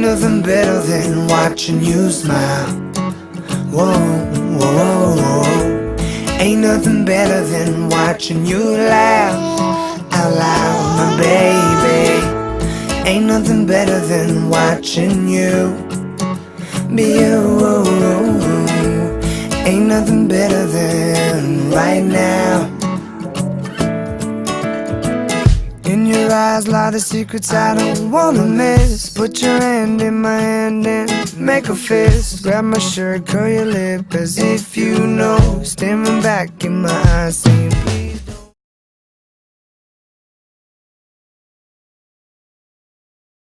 nothing better than watching you smile. Whoa, whoa, whoa, whoa. Ain't nothing better than watching you laugh out loud, my baby. Ain't nothing better than watching you be you. Ain't nothing better than right now. In your eyes lie the secrets I don't wanna miss. Put your hand in my hand and make a fist. Grab my shirt, curl your lip as if you know. Staring back in my eyes saying